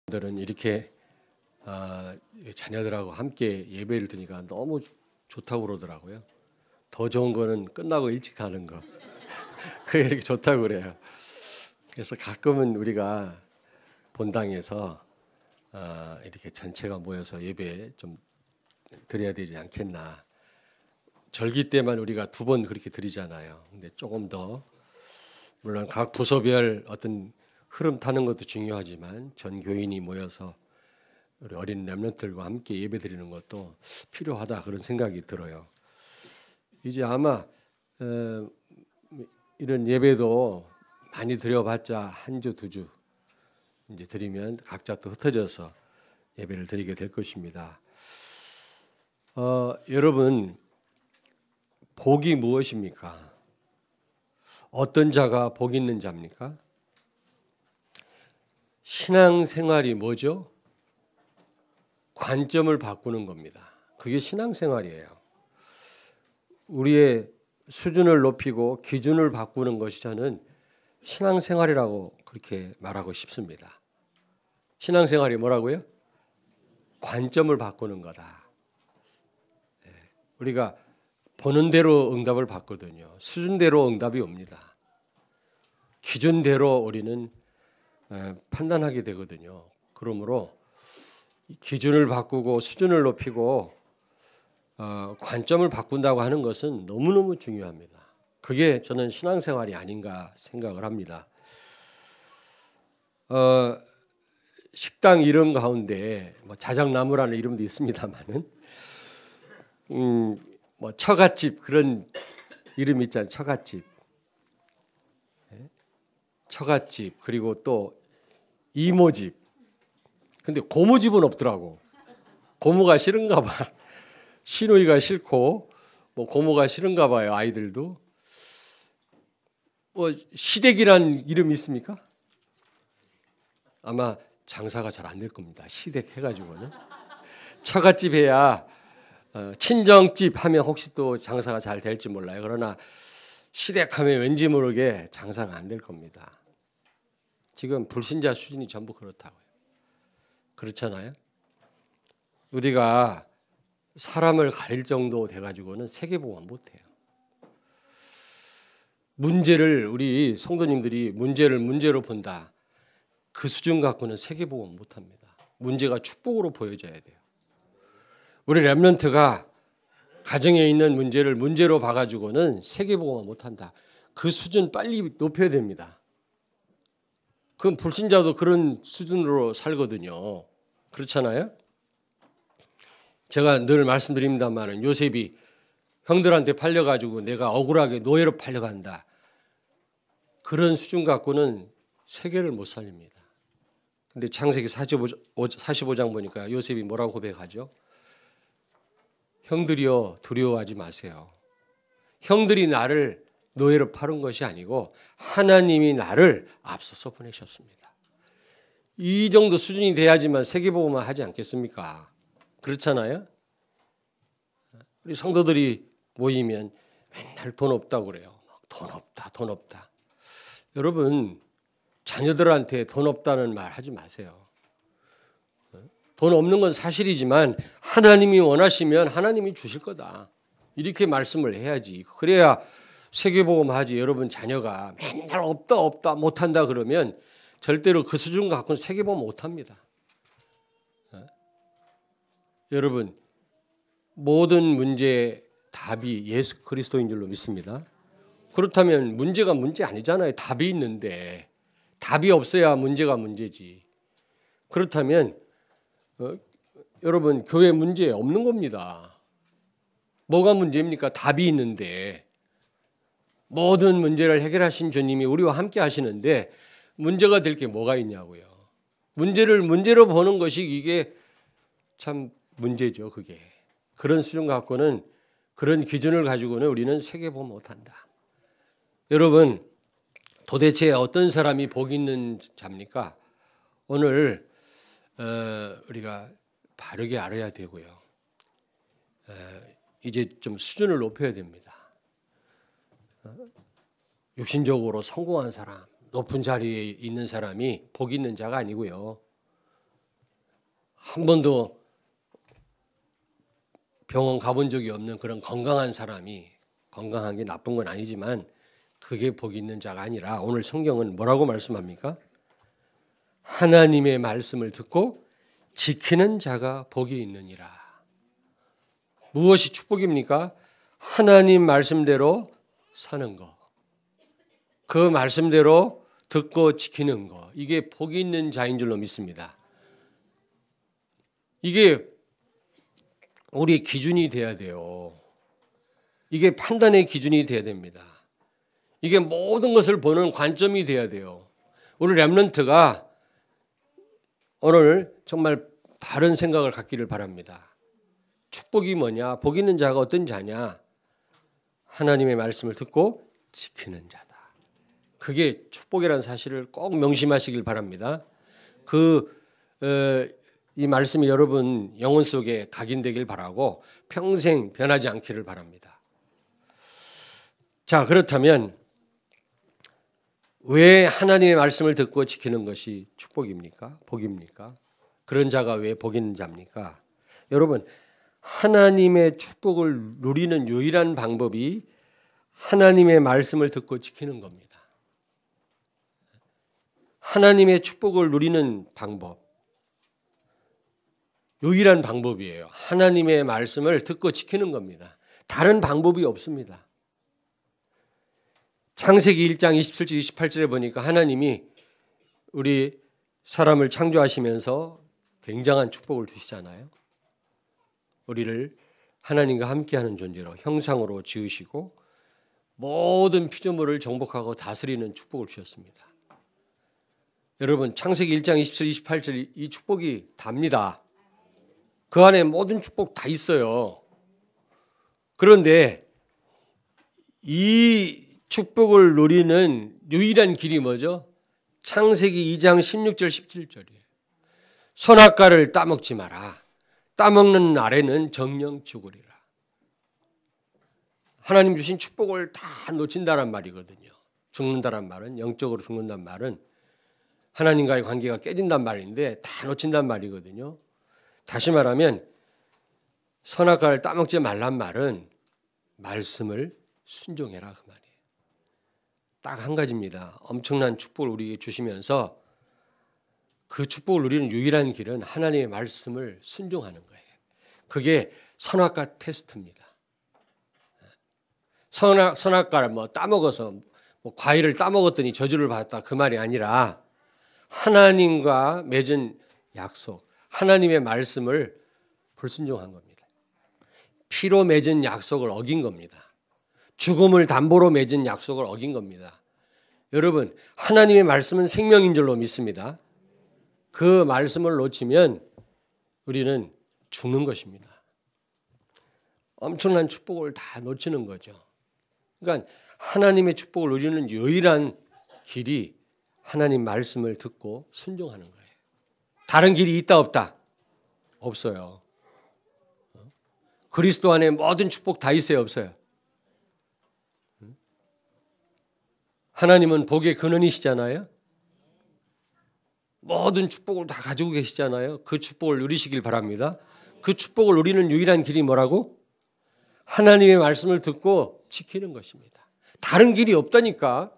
들은 이렇게 자녀들하고 함께 예배를 드니까 너무 좋다고 그러더라고요. 더 좋은 거는 끝나고 일찍 가는 거. 그게 이렇게 좋다고 그래요. 그래서 가끔은 우리가 본당에서 이렇게 전체가 모여서 예배 좀 드려야 되지 않겠나. 절기 때만 우리가 2번 그렇게 드리잖아요. 근데 조금 더 물론 각 부서별 어떤 흐름 타는 것도 중요하지만 전 교인이 모여서 우리 어린 렘넌트들과 함께 예배 드리는 것도 필요하다 그런 생각이 들어요. 이제 아마 이런 예배도 많이 드려봤자 1주 2주 이제 드리면 각자 또 흩어져서 예배를 드리게 될 것입니다. 여러분 복이 무엇입니까? 어떤 자가 복 있는 자입니까? 신앙생활이 뭐죠? 관점을 바꾸는 겁니다. 그게 신앙생활이에요. 우리의 수준을 높이고 기준을 바꾸는 것이 저는 신앙생활이라고 그렇게 말하고 싶습니다. 신앙생활이 뭐라고요? 관점을 바꾸는 거다. 우리가 보는 대로 응답을 받거든요. 수준대로 응답이 옵니다. 기준대로 우리는 판단하게 되거든요. 그러므로 기준을 바꾸고 수준을 높이고 관점을 바꾼다고 하는 것은 너무너무 중요합니다. 그게 저는 신앙생활이 아닌가 생각을 합니다. 식당 이름 가운데 뭐 자작나무라는 이름도 있습니다만은 뭐 처갓집 그런 이름 있잖아요. 처갓집. 처갓집 그리고 또 이모집. 근데 고모집은 없더라고. 고모가 싫은가 봐. 시누이가 싫고 뭐 고모가 싫은가 봐요. 아이들도. 뭐 시댁이란 이름 있습니까? 아마 장사가 잘 안 될 겁니다. 시댁 해가지고는. 처갓집 해야 친정집 하면 혹시 또 장사가 잘 될지 몰라요. 그러나 시댁하면 왠지 모르게 장사가 안 될 겁니다. 지금 불신자 수준이 전부 그렇다고요. 그렇잖아요. 우리가 사람을 가릴 정도 돼가지고는 세계복음 못해요. 문제를 우리 성도님들이 문제로 본다. 그 수준 갖고는 세계복음 못합니다. 문제가 축복으로 보여져야 돼요. 우리 렘넌트가 가정에 있는 문제를 문제로 봐가지고는 세계복음 못한다. 그 수준 빨리 높여야 됩니다. 그럼 불신자도 그런 수준으로 살거든요. 그렇잖아요? 제가 늘 말씀드립니다만 요셉이 형들한테 팔려가지고 내가 억울하게 노예로 팔려간다. 그런 수준 갖고는 세계를 못 살립니다. 근데 창세기 45장 보니까 요셉이 뭐라고 고백하죠? 형들이여 두려워하지 마세요. 형들이 나를 노예로 파는 것이 아니고 하나님이 나를 앞서서 보내셨습니다. 이 정도 수준이 돼야지만 세계복음을 하지 않겠습니까? 그렇잖아요? 우리 성도들이 모이면 맨날 돈 없다고 그래요. 돈 없다, 돈 없다. 여러분 자녀들한테 돈 없다는 말 하지 마세요. 돈 없는 건 사실이지만 하나님이 원하시면 하나님이 주실 거다. 이렇게 말씀을 해야지. 그래야 세계복음 하지. 여러분 자녀가 맨날 없다 못한다 그러면 절대로 그 수준 갖고는 세계복음 못합니다. 여러분 모든 문제의 답이 예수 그리스도인 줄로 믿습니다. 그렇다면 문제가 문제 아니잖아요. 답이 있는데 답이 없어야 문제가 문제지. 그렇다면 여러분 교회 문제 없는 겁니다. 뭐가 문제입니까? 답이 있는데 모든 문제를 해결하신 주님이 우리와 함께 하시는데 문제가 될 게 뭐가 있냐고요. 문제를 문제로 보는 것이 이게 참 문제죠. 그게. 그런 수준 갖고는 그런 기준을 가지고는 우리는 세계복음 못한다. 여러분 도대체 어떤 사람이 복 있는 자입니까? 오늘 우리가 바르게 알아야 되고요. 이제 좀 수준을 높여야 됩니다. 육신적으로 성공한 사람, 높은 자리에 있는 사람이 복 있는 자가 아니고요. 한 번도 병원 가본 적이 없는 그런 건강한 사람이, 건강한 게 나쁜 건 아니지만 그게 복이 있는 자가 아니라 오늘 성경은 뭐라고 말씀합니까? 하나님의 말씀을 듣고 지키는 자가 복이 있느니라. 무엇이 축복입니까? 하나님 말씀대로 사는 거. 그 말씀대로 듣고 지키는 거. 이게 복이 있는 자인 줄로 믿습니다. 이게 우리의 기준이 돼야 돼요. 이게 판단의 기준이 돼야 됩니다. 이게 모든 것을 보는 관점이 돼야 돼요. 우리 렘넌트가 오늘 정말 바른 생각을 갖기를 바랍니다. 축복이 뭐냐? 복 있는 자가 어떤 자냐? 하나님의 말씀을 듣고 지키는 자다. 그게 축복이라는 사실을 꼭 명심하시길 바랍니다. 이 말씀이 여러분 영혼 속에 각인되길 바라고 평생 변하지 않기를 바랍니다. 자, 그렇다면 왜 하나님의 말씀을 듣고 지키는 것이 축복입니까? 복입니까? 그런 자가 왜 복 있는 자입니까? 여러분, 하나님의 축복을 누리는 유일한 방법이 하나님의 말씀을 듣고 지키는 겁니다. 하나님의 축복을 누리는 방법, 유일한 방법이에요. 하나님의 말씀을 듣고 지키는 겁니다. 다른 방법이 없습니다. 창세기 1장 27절 28절에 보니까 하나님이 우리 사람을 창조하시면서 굉장한 축복을 주시잖아요. 우리를 하나님과 함께하는 존재로 형상으로 지으시고 모든 피조물을 정복하고 다스리는 축복을 주셨습니다. 여러분, 창세기 1장 27, 28절 이 축복이 답니다. 그 안에 모든 축복 다 있어요. 그런데 이 축복을 누리는 유일한 길이 뭐죠? 창세기 2장 16절 17절이에요. 선악과를 따먹지 마라. 따먹는 날에는 정령 죽으리라. 하나님 주신 축복을 다 놓친다란 말이거든요. 죽는다란 말은, 영적으로 죽는다는 말은 하나님과의 관계가 깨진단 말인데 다 놓친단 말이거든요. 다시 말하면 선악과를 따먹지 말란 말은 말씀을 순종해라 그 말이에요. 딱 한 가지입니다. 엄청난 축복을 우리에게 주시면서 그 축복을 누리는 유일한 길은 하나님의 말씀을 순종하는 거예요. 그게 선악과 테스트입니다. 선악과를 따먹어서 과일을 따먹었더니 저주를 받았다 그 말이 아니라 하나님과 맺은 약속, 하나님의 말씀을 불순종한 겁니다. 피로 맺은 약속을 어긴 겁니다. 죽음을 담보로 맺은 약속을 어긴 겁니다. 여러분, 하나님의 말씀은 생명인 줄로 믿습니다. 그 말씀을 놓치면 우리는 죽는 것입니다. 엄청난 축복을 다 놓치는 거죠. 그러니까 하나님의 축복을 누리는 유일한 길이 하나님 말씀을 듣고 순종하는 거예요. 다른 길이 있다 없다? 없어요. 그리스도 안에 모든 축복 다 있어요 없어요? 하나님은 복의 근원이시잖아요. 모든 축복을 다 가지고 계시잖아요. 그 축복을 누리시길 바랍니다. 그 축복을 누리는 유일한 길이 뭐라고? 하나님의 말씀을 듣고 지키는 것입니다. 다른 길이 없다니까.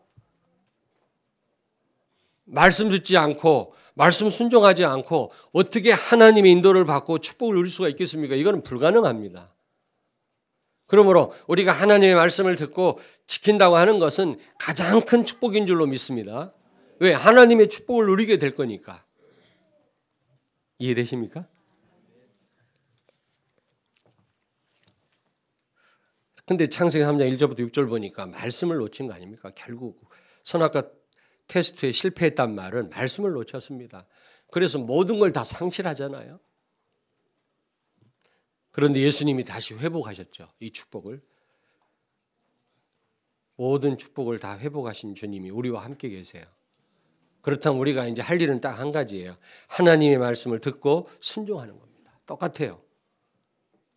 말씀 듣지 않고 말씀 순종하지 않고 어떻게 하나님의 인도를 받고 축복을 누릴 수가 있겠습니까? 이거는 불가능합니다. 그러므로 우리가 하나님의 말씀을 듣고 지킨다고 하는 것은 가장 큰 축복인 줄로 믿습니다. 왜? 하나님의 축복을 누리게 될 거니까. 이해되십니까? 근데 창세기 3장 1절부터 6절 보니까 말씀을 놓친 거 아닙니까? 결국 선악과 테스트에 실패했단 말은 말씀을 놓쳤습니다. 그래서 모든 걸 다 상실하잖아요. 그런데 예수님이 다시 회복하셨죠. 이 축복을. 모든 축복을 다 회복하신 주님이 우리와 함께 계세요. 그렇다면 우리가 이제 할 일은 딱 한 가지예요. 하나님의 말씀을 듣고 순종하는 겁니다. 똑같아요.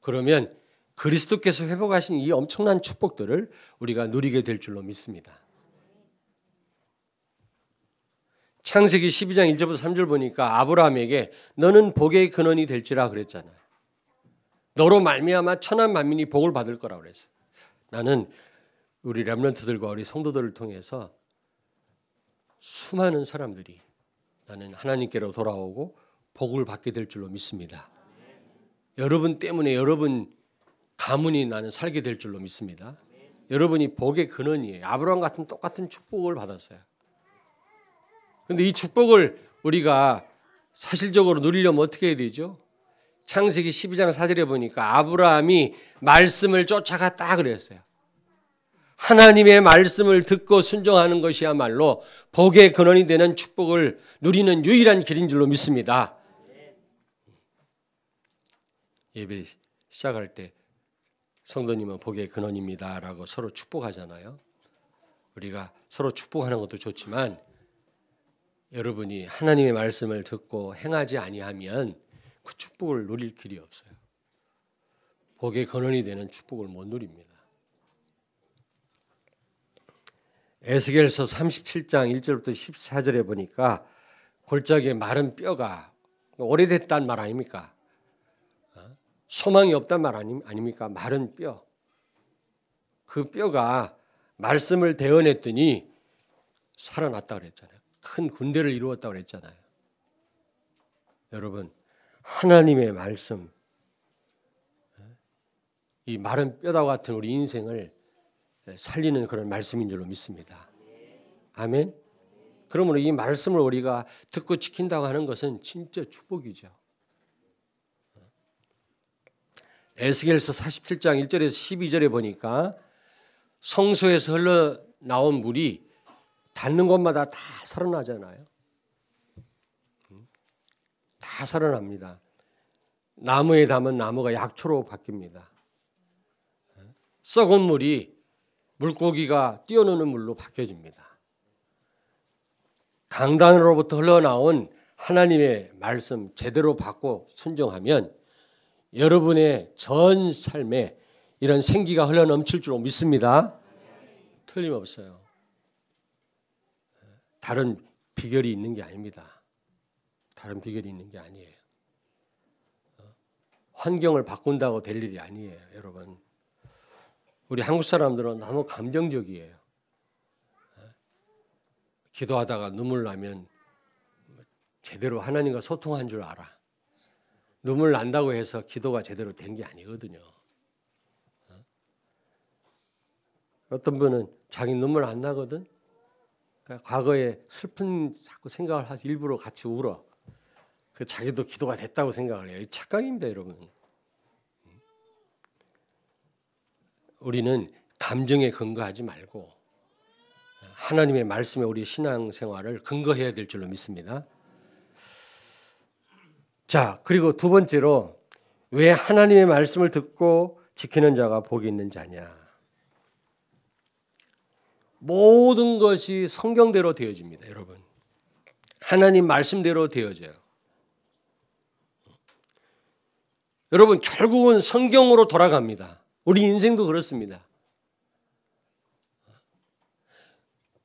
그러면 그리스도께서 회복하신 이 엄청난 축복들을 우리가 누리게 될 줄로 믿습니다. 창세기 12장 1절부터 3절 보니까 아브라함에게 너는 복의 근원이 될지라 그랬잖아요. 너로 말미암아 천한 만민이 복을 받을 거라고 그랬어요. 나는 우리 렘넌트들과 우리 성도들을 통해서 수많은 사람들이 나는 하나님께로 돌아오고 복을 받게 될 줄로 믿습니다. 여러분 때문에 여러분 가문이 나는 살게 될 줄로 믿습니다. 여러분이 복의 근원이에요. 아브라함 같은 똑같은 축복을 받았어요. 그런데 이 축복을 우리가 사실적으로 누리려면 어떻게 해야 되죠? 창세기 12장 4절에 보니까 아브라함이 말씀을 쫓아갔다 그랬어요. 하나님의 말씀을 듣고 순종하는 것이야말로 복의 근원이 되는 축복을 누리는 유일한 길인 줄로 믿습니다. 예배 시작할 때 성도님은 복의 근원입니다 라고 서로 축복하잖아요. 우리가 서로 축복하는 것도 좋지만 여러분이 하나님의 말씀을 듣고 행하지 아니하면 그 축복을 누릴 길이 없어요. 복의 근원이 되는 축복을 못 누립니다. 에스겔서 37장 1절부터 14절에 보니까 골짜기에 마른 뼈가 오래됐단 말 아닙니까? 소망이 없단 말 아닙니까? 마른 뼈. 그 뼈가 말씀을 대언했더니 살아났다 그랬잖아요. 큰 군대를 이루었다 그랬잖아요. 여러분, 하나님의 말씀, 이 마른 뼈다와 같은 우리 인생을 살리는 그런 말씀인 줄로 믿습니다. 아멘. 그러므로 이 말씀을 우리가 듣고 지킨다고 하는 것은 진짜 축복이죠. 에스겔서 47장 1절에서 12절에 보니까 성소에서 흘러나온 물이 닿는 곳마다 다 살아나잖아요. 다 살아납니다. 나무에 닿으면 나무가 약초로 바뀝니다. 썩은 물이 물고기가 뛰어노는 물로 바뀌어집니다. 강단으로부터 흘러나온 하나님의 말씀 제대로 받고 순종하면 여러분의 전 삶에 이런 생기가 흘러넘칠 줄 믿습니다. 틀림없어요. 다른 비결이 있는 게 아닙니다. 다른 비결이 있는 게 아니에요. 환경을 바꾼다고 될 일이 아니에요, 여러분. 우리 한국 사람들은 너무 감정적이에요. 기도하다가 눈물 나면 제대로 하나님과 소통한 줄 알아. 눈물 난다고 해서 기도가 제대로 된 게 아니거든요. 어떤 분은 자기 눈물 안 나거든. 그러니까 과거에 슬픈 자꾸 생각을 하서 일부러 같이 울어. 그 자기도 기도가 됐다고 생각을 해요. 착각입니다, 여러분. 우리는 감정에 근거하지 말고 하나님의 말씀에 우리 신앙생활을 근거해야 될 줄로 믿습니다. 자, 그리고 두 번째로 왜 하나님의 말씀을 듣고 지키는 자가 복이 있는 자냐? 모든 것이 성경대로 되어집니다, 여러분. 하나님 말씀대로 되어져요. 여러분, 결국은 성경으로 돌아갑니다. 우리 인생도 그렇습니다.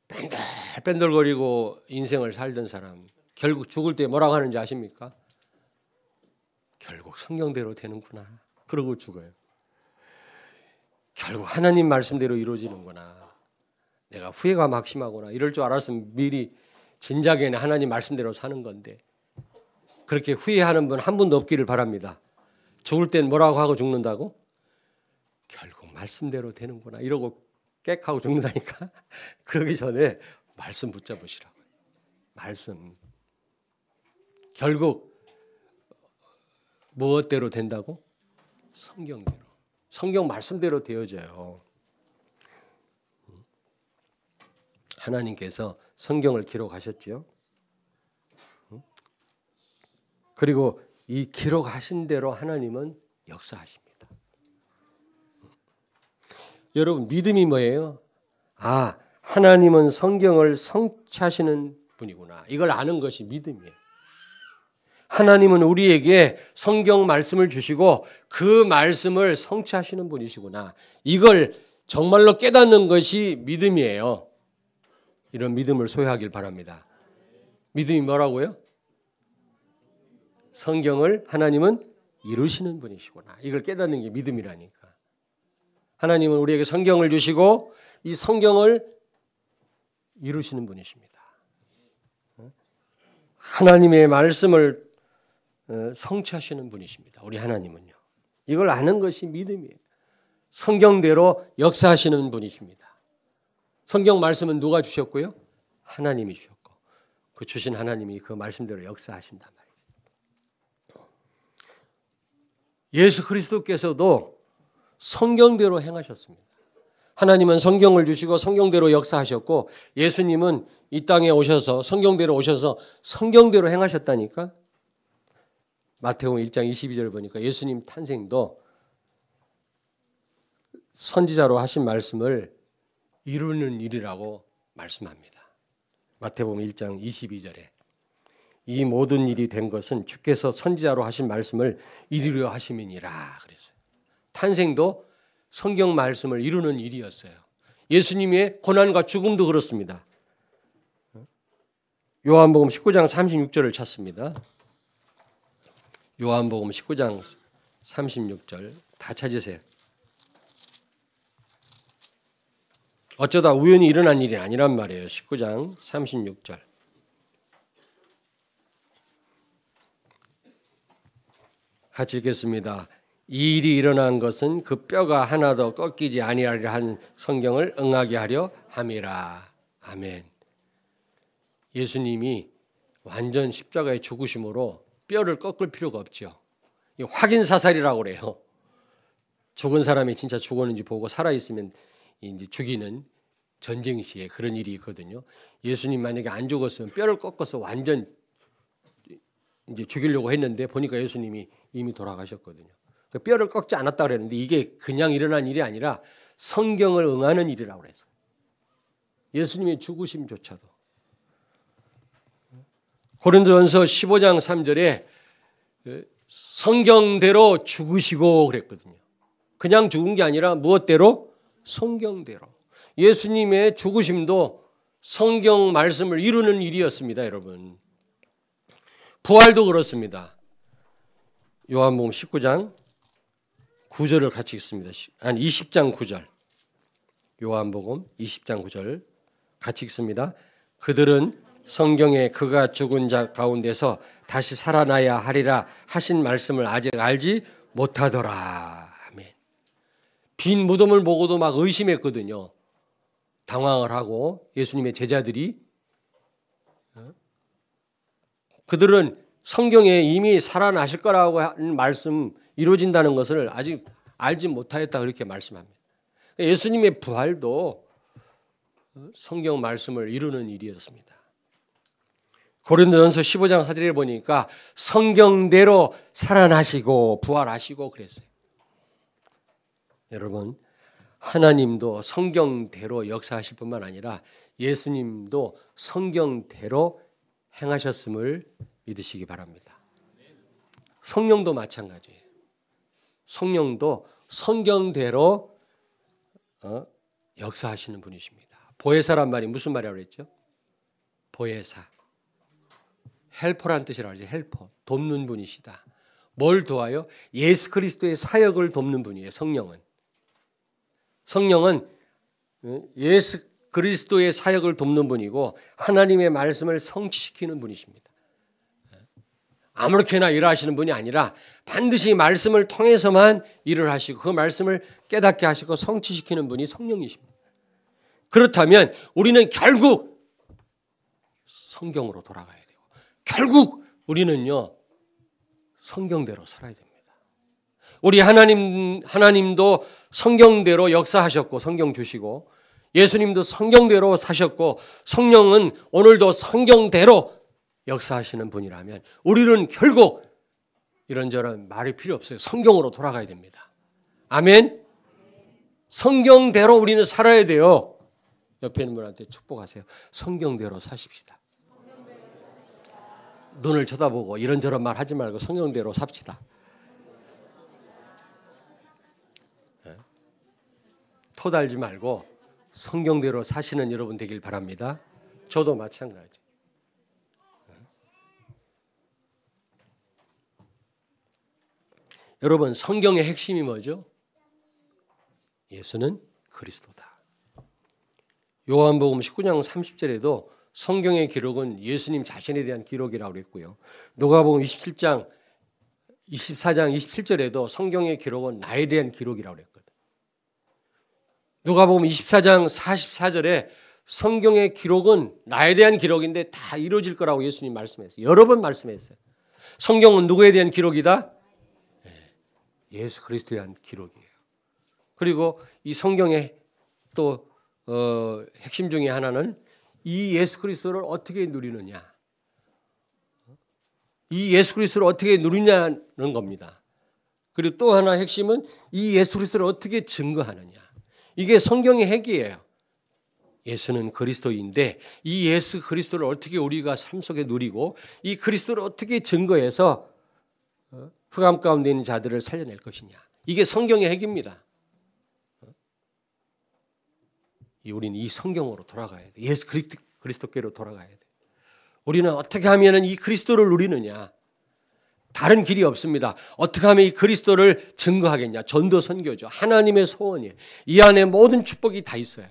뺀들뺀들거리고 인생을 살던 사람 결국 죽을 때 뭐라고 하는지 아십니까? 결국 성경대로 되는구나. 그러고 죽어요. 결국 하나님 말씀대로 이루어지는구나. 내가 후회가 막심하구나. 이럴 줄 알았으면 미리 진작에는 하나님 말씀대로 사는 건데 그렇게 후회하는 분 한 분도 없기를 바랍니다. 죽을 땐 뭐라고 하고 죽는다고? 결국 말씀대로 되는구나. 이러고 꽥하고 죽는다니까. 그러기 전에 말씀 붙잡으시라고. 말씀. 결국 무엇대로 된다고? 성경대로. 성경 말씀대로 되어져요. 하나님께서 성경을 기록하셨죠. 그리고 이 기록하신 대로 하나님은 역사하십니다. 여러분, 믿음이 뭐예요? 아, 하나님은 성경을 성취하시는 분이구나. 이걸 아는 것이 믿음이에요. 하나님은 우리에게 성경 말씀을 주시고 그 말씀을 성취하시는 분이시구나. 이걸 정말로 깨닫는 것이 믿음이에요. 이런 믿음을 소유하길 바랍니다. 믿음이 뭐라고요? 성경을 하나님은 이루시는 분이시구나. 이걸 깨닫는 게 믿음이라니까. 하나님은 우리에게 성경을 주시고 이 성경을 이루시는 분이십니다. 하나님의 말씀을 성취하시는 분이십니다. 우리 하나님은요. 이걸 아는 것이 믿음이에요. 성경대로 역사하시는 분이십니다. 성경 말씀은 누가 주셨고요? 하나님이 주셨고 그 주신 하나님이 그 말씀대로 역사하신단 말이에요. 예수 그리스도께서도 성경대로 행하셨습니다. 하나님은 성경을 주시고 성경대로 역사하셨고 예수님은 이 땅에 오셔서 성경대로 오셔서 성경대로 행하셨다니까. 마태복음 1장 22절을 보니까 예수님 탄생도 선지자로 하신 말씀을 이루는 일이라고 말씀합니다. 마태복음 1장 22절에 이 모든 일이 된 것은 주께서 선지자로 하신 말씀을 이루려 하심이니라 그랬어요. 탄생도 성경 말씀을 이루는 일이었어요. 예수님의 고난과 죽음도 그렇습니다. 요한복음 19장 36절을 찾습니다. 요한복음 19장 36절 다 찾으세요. 어쩌다 우연히 일어난 일이 아니란 말이에요. 19장 36절. 같이 읽겠습니다. 이 일이 일어난 것은 그 뼈가 하나도 꺾이지 아니하리라 한 성경을 응하게 하려 함이라. 아멘. 예수님이 완전 십자가의 죽으심으로 뼈를 꺾을 필요가 없죠. 확인 사살이라고 그래요. 죽은 사람이 진짜 죽었는지 보고 살아있으면 이제 죽이는 전쟁 시에 그런 일이 있거든요. 예수님 만약에 안 죽었으면 뼈를 꺾어서 완전 이제 죽이려고 했는데 보니까 예수님이 이미 돌아가셨거든요. 뼈를 꺾지 않았다 그랬는데 이게 그냥 일어난 일이 아니라 성경을 응하는 일이라고 그랬어요. 예수님의 죽으심조차도. 고린도전서 15장 3절에 성경대로 죽으시고 그랬거든요. 그냥 죽은 게 아니라 무엇대로? 성경대로. 예수님의 죽으심도 성경 말씀을 이루는 일이었습니다, 여러분. 부활도 그렇습니다. 요한복음 19장 9절을 같이 읽습니다. 아니 20장 9절. 요한복음 20장 9절 같이 읽습니다. 그들은 성경에 그가 죽은 자 가운데서 다시 살아나야 하리라 하신 말씀을 아직 알지 못하더라. 아멘. 빈 무덤을 보고도 막 의심했거든요. 당황을 하고 예수님의 제자들이 그들은 성경에 이미 살아나실 거라고 하는 말씀 이루어진다는 것을 아직 알지 못하였다 그렇게 말씀합니다. 예수님의 부활도 성경 말씀을 이루는 일이었습니다. 고린도전서 15장 4절에 보니까 성경대로 살아나시고 부활하시고 그랬어요. 여러분 하나님도 성경대로 역사하실 뿐만 아니라 예수님도 성경대로 행하셨음을 믿으시기 바랍니다. 성령도 마찬가지예요. 성령도 성경대로 역사하시는 분이십니다. 보혜사란 말이 무슨 말이라고 그랬죠? 보혜사. 헬퍼란 뜻이라고 하죠. 헬퍼. 돕는 분이시다. 뭘 도와요? 예수 그리스도의 사역을 돕는 분이에요. 성령은. 성령은 예수 그리스도의 사역을 돕는 분이고 하나님의 말씀을 성취시키는 분이십니다. 아무렇게나 일하시는 분이 아니라 반드시 말씀을 통해서만 일을 하시고 그 말씀을 깨닫게 하시고 성취시키는 분이 성령이십니다. 그렇다면 우리는 결국 성경으로 돌아가야 되고 결국 우리는요 성경대로 살아야 됩니다. 우리 하나님도 성경대로 역사하셨고 성경 주시고 예수님도 성경대로 사셨고 성령은 오늘도 성경대로 역사하시는 분이라면 우리는 결국 이런저런 말이 필요 없어요. 성경으로 돌아가야 됩니다. 아멘. 성경대로 우리는 살아야 돼요. 옆에 있는 분한테 축복하세요. 성경대로 사십시다. 눈을 쳐다보고 이런저런 말 하지 말고 성경대로 삽시다. 토달지 말고 성경대로 사시는 여러분 되길 바랍니다. 저도 마찬가지. 여러분 성경의 핵심이 뭐죠? 예수는 그리스도다. 요한복음 19장 30절에도 성경의 기록은 예수님 자신에 대한 기록이라고 그랬고요. 누가복음 24장 27절에도 성경의 기록은 나에 대한 기록이라고 그랬거든. 누가복음 24장 44절에 성경의 기록은 나에 대한 기록인데 다 이루어질 거라고 예수님 말씀했어요. 여러 번 말씀했어요. 성경은 누구에 대한 기록이다? 예수 그리스도에 대한 기록이에요. 그리고 이 성경의 또 핵심 중에 하나는 이 예수 그리스도를 어떻게 누리느냐. 이 예수 그리스도를 어떻게 누리냐는 겁니다. 그리고 또 하나 핵심은 이 예수 그리스도를 어떻게 증거하느냐. 이게 성경의 핵이에요. 예수는 그리스도인데 이 예수 그리스도를 어떻게 우리가 삶 속에 누리고 이 그리스도를 어떻게 증거해서 흑암 가운데 있는 자들을 살려낼 것이냐. 이게 성경의 핵입니다. 우리는 이 성경으로 돌아가야 돼. 예수 그리스도께로 돌아가야 돼. 우리는 어떻게 하면 이 그리스도를 누리느냐. 다른 길이 없습니다. 어떻게 하면 이 그리스도를 증거하겠냐. 전도 선교죠. 하나님의 소원이에요. 이 안에 모든 축복이 다 있어요.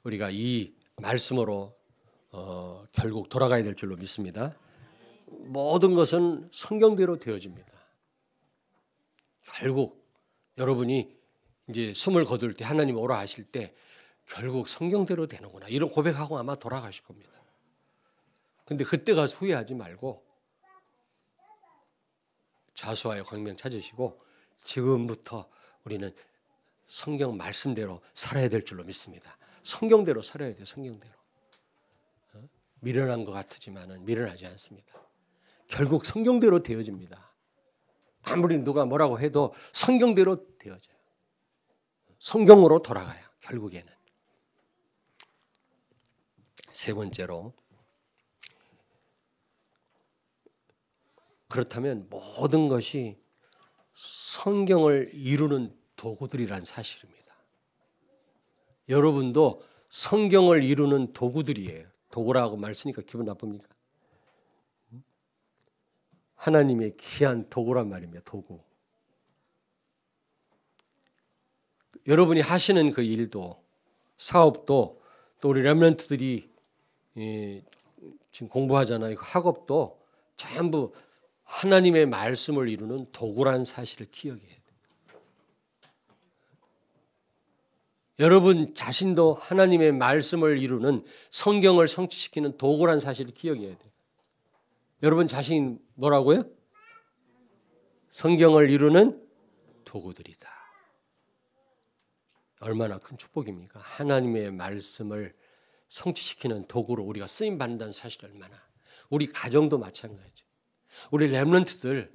우리가 이 말씀으로 결국 돌아가야 될 줄로 믿습니다. 모든 것은 성경대로 되어집니다. 결국 여러분이 이제 숨을 거둘 때 하나님 오라 하실 때 결국 성경대로 되는구나 이런 고백하고 아마 돌아가실 겁니다. 근데 그때 가서 후회하지 말고 자수하여 광명 찾으시고 지금부터 우리는 성경 말씀대로 살아야 될 줄로 믿습니다. 성경대로 살아야 돼요. 성경대로. 미련한 것 같지만은 미련하지 않습니다. 결국 성경대로 되어집니다. 아무리 누가 뭐라고 해도 성경대로 되어져요. 성경으로 돌아가요. 결국에는. 세 번째로 그렇다면 모든 것이 성경을 이루는 도구들이란 사실입니다. 여러분도 성경을 이루는 도구들이에요. 도구라고 말 쓰니까 기분 나쁩니까? 하나님의 귀한 도구란 말입니다. 도구. 여러분이 하시는 그 일도 사업도 또 우리 렘넌트들이 지금 공부하잖아요. 그 학업도 전부 하나님의 말씀을 이루는 도구란 사실을 기억해야 돼요. 여러분 자신도 하나님의 말씀을 이루는 성경을 성취시키는 도구란 사실을 기억해야 돼요. 여러분 자신이 뭐라고요? 성경을 이루는 도구들이다. 얼마나 큰 축복입니까? 하나님의 말씀을 성취시키는 도구로 우리가 쓰임받는다는 사실 얼마나. 우리 가정도 마찬가지죠. 우리 렘넌트들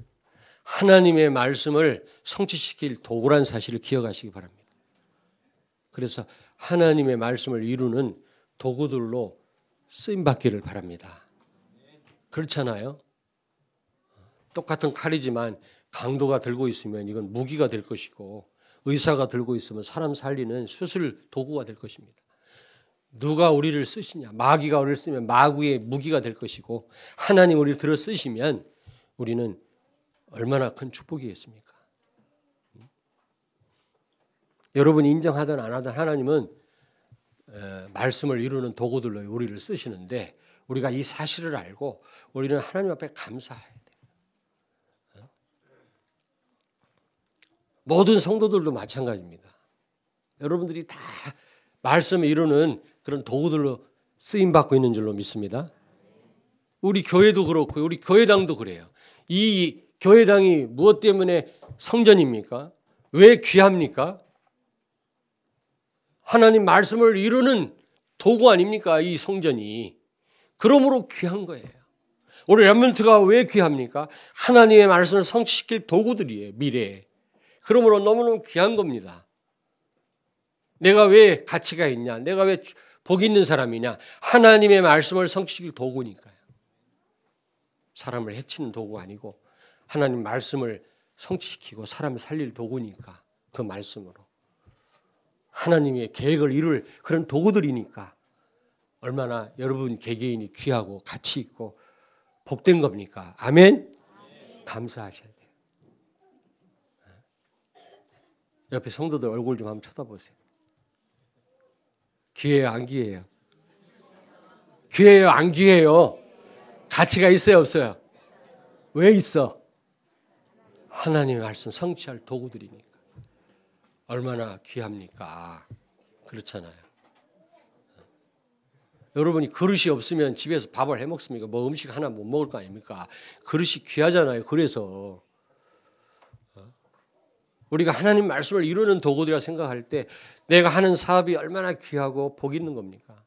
하나님의 말씀을 성취시킬 도구란 사실을 기억하시기 바랍니다. 그래서 하나님의 말씀을 이루는 도구들로 쓰임받기를 바랍니다. 그렇잖아요. 똑같은 칼이지만 강도가 들고 있으면 이건 무기가 될 것이고 의사가 들고 있으면 사람 살리는 수술 도구가 될 것입니다. 누가 우리를 쓰시냐. 마귀가 우리를 쓰면 마귀의 무기가 될 것이고 하나님 우리를 들어 쓰시면 우리는 얼마나 큰 축복이겠습니까? 여러분이 인정하든 안 하든 하나님은 말씀을 이루는 도구들로 우리를 쓰시는데 우리가 이 사실을 알고 우리는 하나님 앞에 감사해야 돼요. 모든 성도들도 마찬가지입니다. 여러분들이 다 말씀을 이루는 그런 도구들로 쓰임받고 있는 줄로 믿습니다. 우리 교회도 그렇고 우리 교회당도 그래요. 이 교회당이 무엇 때문에 성전입니까? 왜 귀합니까? 하나님 말씀을 이루는 도구 아닙니까? 이 성전이. 그러므로 귀한 거예요. 우리 렘넌트가 왜 귀합니까? 하나님의 말씀을 성취시킬 도구들이에요. 미래에. 그러므로 너무너무 귀한 겁니다. 내가 왜 가치가 있냐? 내가 왜 복 있는 사람이냐? 하나님의 말씀을 성취시킬 도구니까요. 사람을 해치는 도구가 아니고 하나님 말씀을 성취시키고 사람을 살릴 도구니까 그 말씀으로. 하나님의 계획을 이룰 그런 도구들이니까 얼마나 여러분 개개인이 귀하고 가치 있고 복된 겁니까? 아멘? 감사하셔야 돼요. 옆에 성도들 얼굴 좀 한번 쳐다보세요. 귀해요, 안 귀해요? 귀해요, 안 귀해요? 가치가 있어요, 없어요? 왜 있어? 하나님의 말씀 성취할 도구들이니까. 얼마나 귀합니까? 그렇잖아요. 여러분이 그릇이 없으면 집에서 밥을 해 먹습니까? 뭐 음식 하나 못 먹을 거 아닙니까? 그릇이 귀하잖아요. 그래서 우리가 하나님 말씀을 이루는 도구들이라 생각할 때 내가 하는 사업이 얼마나 귀하고 복 있는 겁니까?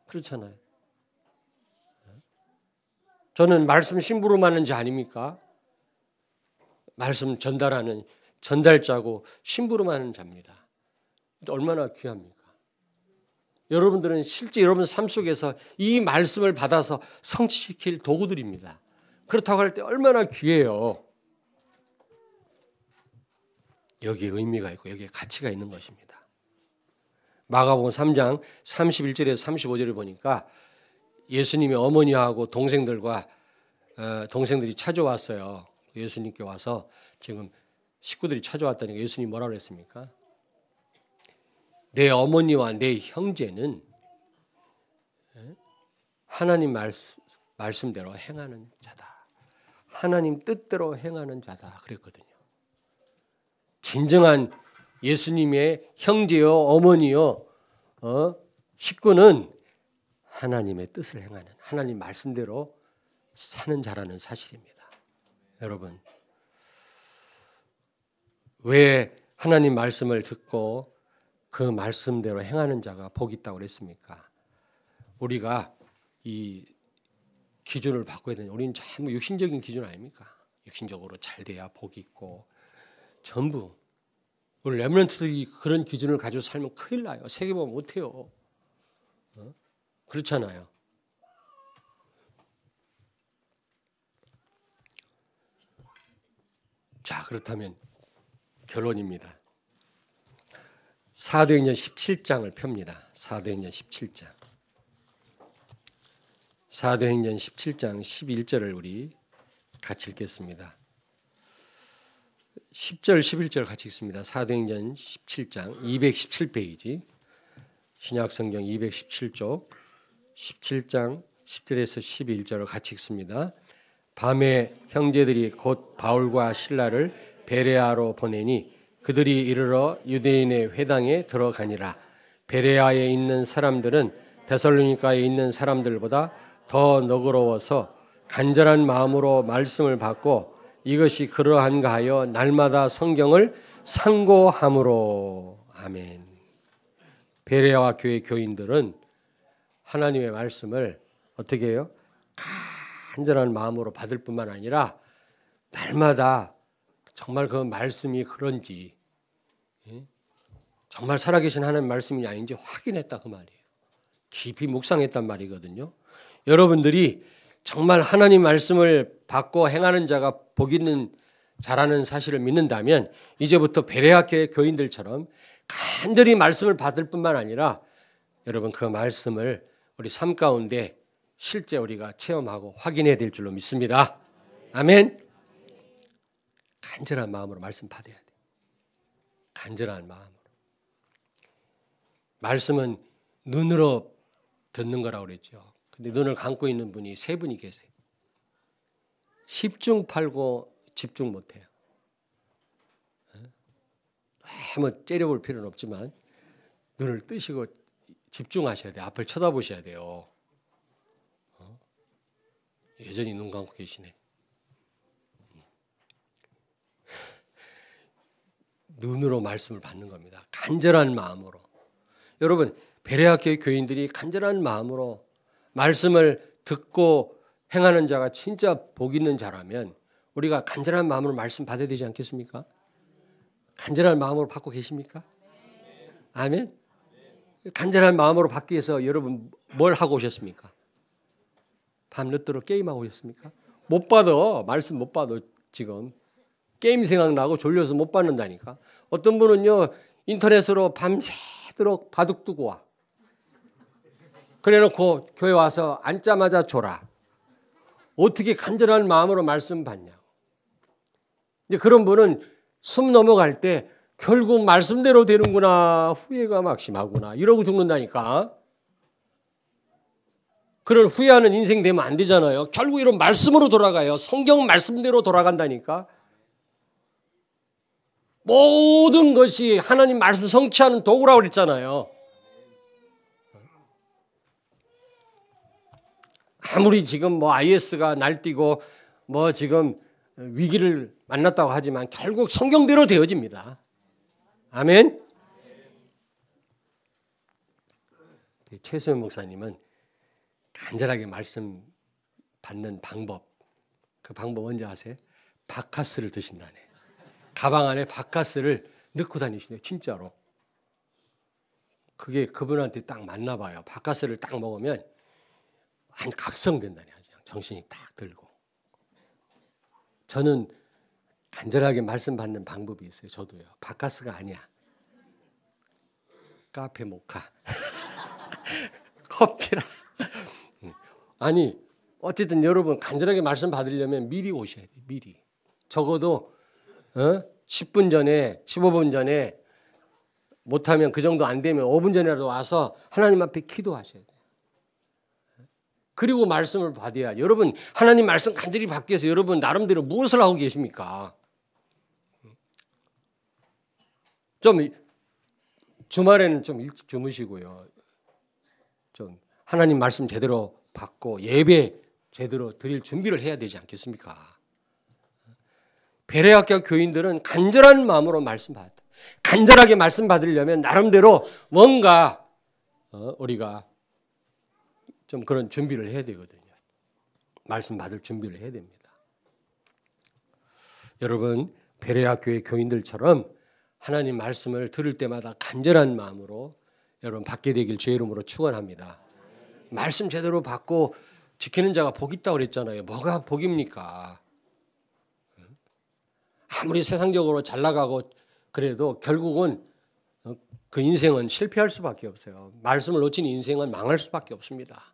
그렇잖아요. 저는 말씀 심부름 하는 자 아닙니까? 말씀 전달하는 전달자고 심부름 하는 자입니다. 얼마나 귀합니까? 여러분들은 실제 여러분 삶 속에서 이 말씀을 받아서 성취시킬 도구들입니다. 그렇다고 할 때 얼마나 귀해요. 여기에 의미가 있고 여기에 가치가 있는 것입니다. 마가복음 3장 31절에서 35절을 보니까 예수님의 어머니하고 동생들이 찾아왔어요. 예수님께 와서 지금 식구들이 찾아왔다니까 예수님이 뭐라고 그랬습니까? 내 어머니와 내 형제는 하나님 말씀대로 행하는 자다. 하나님 뜻대로 행하는 자다. 그랬거든요. 진정한 예수님의 형제요, 어머니요, 식구는 하나님의 뜻을 행하는 하나님 말씀대로 사는 자라는 사실입니다. 여러분, 왜 하나님 말씀을 듣고 그 말씀대로 행하는 자가 복이 있다고 그랬습니까? 우리가 이 기준을 바꿔야 되는, 우리는 전부 육신적인 기준 아닙니까? 육신적으로 잘 돼야 복이 있고, 전부 우리 렘넌트들이 그런 기준을 가지고 살면 큰일 나요. 세계보험 못해요. 그렇잖아요. 자, 그렇다면 결론입니다. 사도행전 17장을 펴니다. 사도행전 17장. 사도행전 17장 11절을 우리 같이 읽겠습니다. 10절 11절 같이 읽습니다. 사도행전 17장 217페이지 신약성경 217쪽 17장 10절에서 11절을 같이 읽습니다. 밤에 형제들이 곧 바울과 실라를 베레아로 보내니 그들이 이르러 유대인의 회당에 들어가니라. 베레아에 있는 사람들은 데살로니가에 있는 사람들보다 더 너그러워서 간절한 마음으로 말씀을 받고 이것이 그러한가 하여 날마다 성경을 상고함으로. 아멘. 베레아 교회 교인들은 하나님의 말씀을 어떻게 해요? 간절한 마음으로 받을 뿐만 아니라 날마다 정말 그 말씀이 그런지, 정말 살아계신 하나님 말씀이 아닌지 확인했다 그 말이에요. 깊이 묵상했단 말이거든요. 여러분들이 정말 하나님 말씀을 받고 행하는 자가 복 있는 자라는 사실을 믿는다면 이제부터 베레아 교회 교인들처럼 간절히 말씀을 받을 뿐만 아니라 여러분 그 말씀을 우리 삶 가운데 실제 우리가 체험하고 확인해야 될 줄로 믿습니다. 아멘. 간절한 마음으로 말씀 받아야 돼. 간절한 마음으로. 말씀은 눈으로 듣는 거라고 그랬죠. 근데 눈을 감고 있는 분이 세 분이 계세요. 십중팔구 집중 못해요. 너무 째려볼 필요는 없지만 눈을 뜨시고 집중하셔야 돼요. 앞을 쳐다보셔야 돼요. 여전히 눈 감고 계시네. 눈으로 말씀을 받는 겁니다. 간절한 마음으로. 여러분, 베레아 교회 교인들이 간절한 마음으로 말씀을 듣고 행하는 자가 진짜 복 있는 자라면 우리가 간절한 마음으로 말씀 받아야 되지 않겠습니까? 간절한 마음으로 받고 계십니까? 아멘. 간절한 마음으로 받기 위해서 여러분 뭘 하고 오셨습니까? 밤늦도록 게임하고 오셨습니까? 못 받아. 말씀 못 받아. 지금 게임 생각나고 졸려서 못 받는다니까. 어떤 분은요 인터넷으로 밤새도록 바둑 두고 와. 그래놓고 교회 와서 앉자마자 졸아. 어떻게 간절한 마음으로 말씀 받냐고. 이제 그런 분은 숨 넘어갈 때 결국 말씀대로 되는구나, 후회가 막심하구나 이러고 죽는다니까. 그런 후회하는 인생 되면 안 되잖아요. 결국 이런 말씀으로 돌아가요. 성경 말씀대로 돌아간다니까. 모든 것이 하나님 말씀 성취하는 도구라고 그랬잖아요. 아무리 지금 뭐 IS가 날뛰고 뭐 지금 위기를 만났다고 하지만 결국 성경대로 되어집니다. 아멘. 최소연 목사님은 간절하게 말씀 받는 방법, 그 방법 뭔지 아세요? 바카스를 드신다네. 가방 안에 바카스를 넣고 다니시네요. 진짜로. 그게 그분한테 딱 맞나 봐요. 바카스를 딱 먹으면 한 각성된다네. 정신이 딱 들고. 저는 간절하게 말씀 받는 방법이 있어요. 저도요. 바카스가 아니야. 카페 모카. 커피라. 아니 어쨌든 여러분 간절하게 말씀 받으려면 미리 오셔야 돼요. 미리. 적어도 10분 전에 15분 전에 못하면 그 정도 안 되면 5분 전이라도 와서 하나님 앞에 기도하셔야 돼요. 그리고 말씀을 받아야. 여러분 하나님 말씀 간절히 받기 위해서 여러분 나름대로 무엇을 하고 계십니까? 좀 주말에는 좀 일찍 주무시고요. 좀 하나님 말씀 제대로 받고 예배 제대로 드릴 준비를 해야 되지 않겠습니까? 베레아교 교인들은 간절한 마음으로 말씀 받았다. 간절하게 말씀 받으려면 나름대로 뭔가 우리가 좀 그런 준비를 해야 되거든요. 말씀 받을 준비를 해야 됩니다. 여러분 베레아 교회 교인들처럼 하나님 말씀을 들을 때마다 간절한 마음으로 여러분 받게 되길 주의 이름으로 축원합니다. 말씀 제대로 받고 지키는 자가 복 있다고 그랬잖아요. 뭐가 복입니까? 아무리 세상적으로 잘 나가고 그래도 결국은 그 인생은 실패할 수밖에 없어요. 말씀을 놓친 인생은 망할 수밖에 없습니다.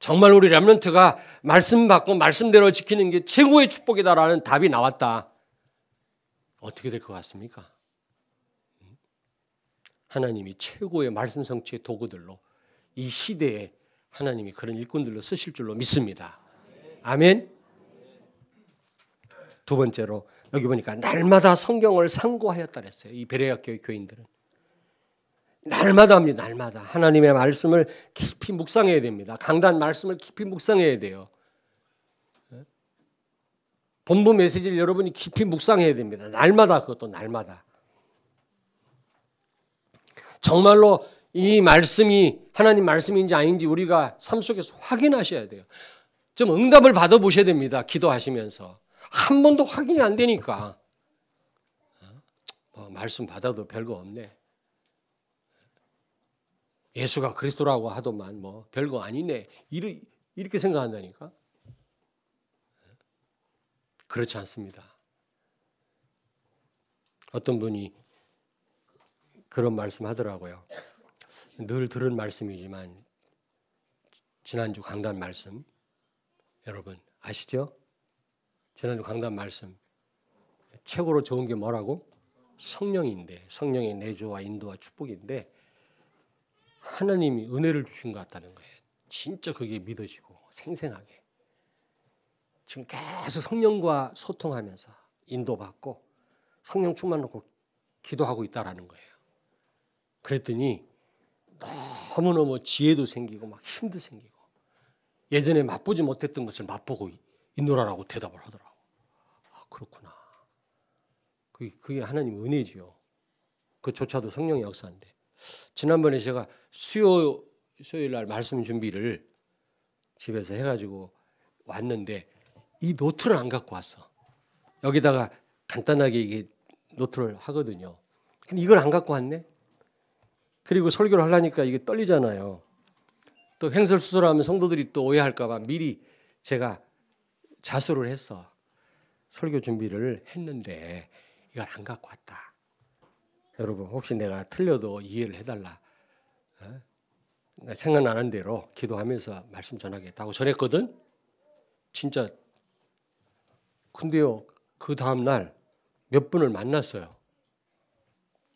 정말 우리 렘넌트가 말씀 받고 말씀대로 지키는 게 최고의 축복이다라는 답이 나왔다. 어떻게 될 것 같습니까? 하나님이 최고의 말씀 성취의 도구들로 이 시대에 하나님이 그런 일꾼들로 쓰실 줄로 믿습니다. 아멘. 두 번째로 여기 보니까 날마다 성경을 상고하였다 그랬어요. 이 베레아 교회 교인들은 날마다 합니다. 날마다 하나님의 말씀을 깊이 묵상해야 됩니다. 강단 말씀을 깊이 묵상해야 돼요. 본부 메시지를 여러분이 깊이 묵상해야 됩니다. 날마다 그것도 날마다. 정말로 이 말씀이 하나님 말씀인지 아닌지 우리가 삶 속에서 확인하셔야 돼요. 좀 응답을 받아보셔야 됩니다. 기도하시면서. 한 번도 확인이 안 되니까. 말씀 받아도 별거 없네. 예수가 그리스도라고 하더만 뭐 별거 아니네. 이렇게 생각한다니까. 그렇지 않습니다. 어떤 분이 그런 말씀 하더라고요. 늘 들은 말씀이지만 지난주 강단 말씀 여러분 아시죠? 지난주 강단 말씀 최고로 좋은 게 뭐라고? 성령인데 성령의 내주와 인도와 축복인데 하나님이 은혜를 주신 것 같다는 거예요. 진짜 그게 믿어지고 생생하게 지금 계속 성령과 소통하면서 인도받고 성령 충만 놓고 기도하고 있다라는 거예요. 그랬더니 너무너무 지혜도 생기고 막 힘도 생기고 예전에 맛보지 못했던 것을 맛보고 있노라라고 대답을 하더라고. 아, 그렇구나. 그게 하나님 은혜지요. 그조차도 성령의 역사인데. 지난번에 제가 수요일 날 말씀 준비를 집에서 해가지고 왔는데 이 노트를 안 갖고 왔어. 여기다가 간단하게 이게 노트를 하거든요. 근데 이걸 안 갖고 왔네. 그리고 설교를 하려니까 이게 떨리잖아요. 또 횡설수설하면 성도들이 또 오해할까 봐 미리 제가 자수를 했어. 설교 준비를 했는데 이걸 안 갖고 왔다. 여러분 혹시 내가 틀려도 이해를 해달라. 생각나는 대로 기도하면서 말씀 전하겠다고 전했거든. 진짜 근데요 그 다음 날 몇 분을 만났어요.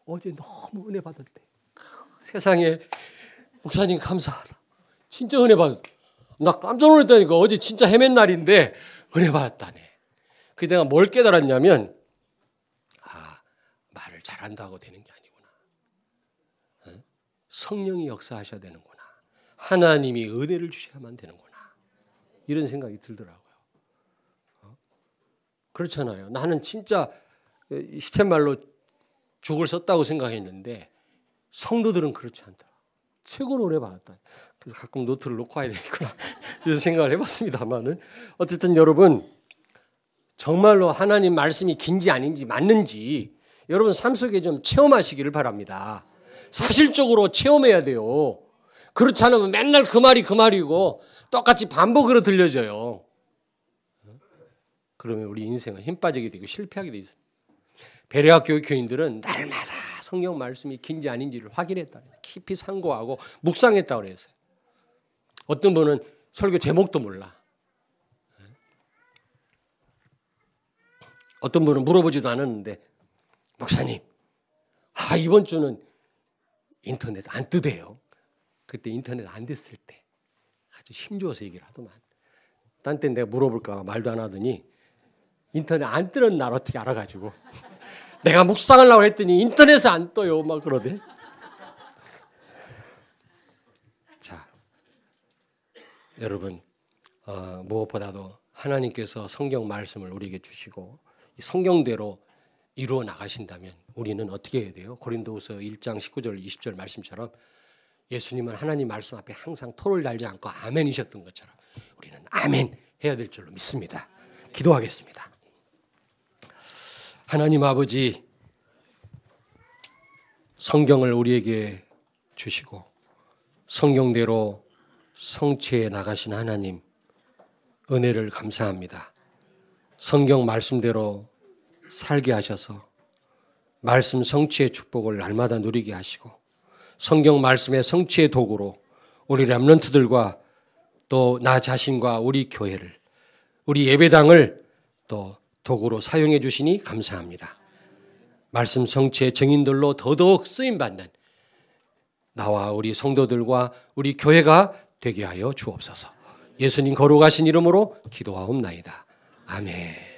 어제 너무 은혜 받았대. 세상에 목사님 감사하다. 진짜 은혜 받았다. 나 깜짝 놀랐다니까. 어제 진짜 헤맨 날인데 은혜 받았다네. 그 내가 뭘 깨달았냐면 말을 잘한다고 되는 게 아니구나. 성령이 역사하셔야 되는구나. 하나님이 은혜를 주셔야만 되는구나. 이런 생각이 들더라고요. 그렇잖아요. 나는 진짜 시쳇말로 죽을 썼다고 생각했는데 성도들은 그렇지 않다. 최고로 은혜 받았다. 그래서 가끔 노트를 놓고 와야 되겠구나 이런 생각을 해봤습니다만은 어쨌든 여러분 정말로 하나님 말씀이 긴지 아닌지 맞는지 여러분 삶 속에 좀 체험하시기를 바랍니다. 사실적으로 체험해야 돼요. 그렇지 않으면 맨날 그 말이 그 말이고 똑같이 반복으로 들려져요. 그러면 우리 인생은 힘 빠지게 되고 실패하게 돼 있습니다. 베레아 교회 교인들은 날마다 성경 말씀이 긴지 아닌지를 확인했다. 깊이 상고하고 묵상했다고 그랬어요. 어떤 분은 설교 제목도 몰라. 어떤 분은 물어보지도 않았는데 목사님, 이번 주는 인터넷 안 뜨대요. 그때 인터넷 안 됐을 때 아주 힘주어서 얘기를 하더만. 딴 때 내가 물어볼까 말도 안 하더니 인터넷 안 뜨는 날 어떻게 알아가지고 내가 묵상하려고 했더니 인터넷에 안 떠요. 막 그러대. 자, 여러분 무엇보다도 하나님께서 성경 말씀을 우리에게 주시고 이 성경대로 이루어 나가신다면 우리는 어떻게 해야 돼요? 고린도후서 1장 19절 20절 말씀처럼 예수님은 하나님 말씀 앞에 항상 토를 달지 않고 아멘이셨던 것처럼 우리는 아멘 해야 될 줄로 믿습니다. 기도하겠습니다. 하나님 아버지, 성경을 우리에게 주시고 성경대로 성취해 나가신 하나님 은혜를 감사합니다. 성경 말씀대로 살게 하셔서 말씀 성취의 축복을 날마다 누리게 하시고 성경 말씀의 성취의 도구로 우리 렘넌트들과 또 나 자신과 우리 교회를 우리 예배당을 또 도구로 사용해 주시니 감사합니다. 말씀 성취의 증인들로 더더욱 쓰임받는 나와 우리 성도들과 우리 교회가 되게 하여 주옵소서. 예수님 거룩하신 이름으로 기도하옵나이다. 아멘.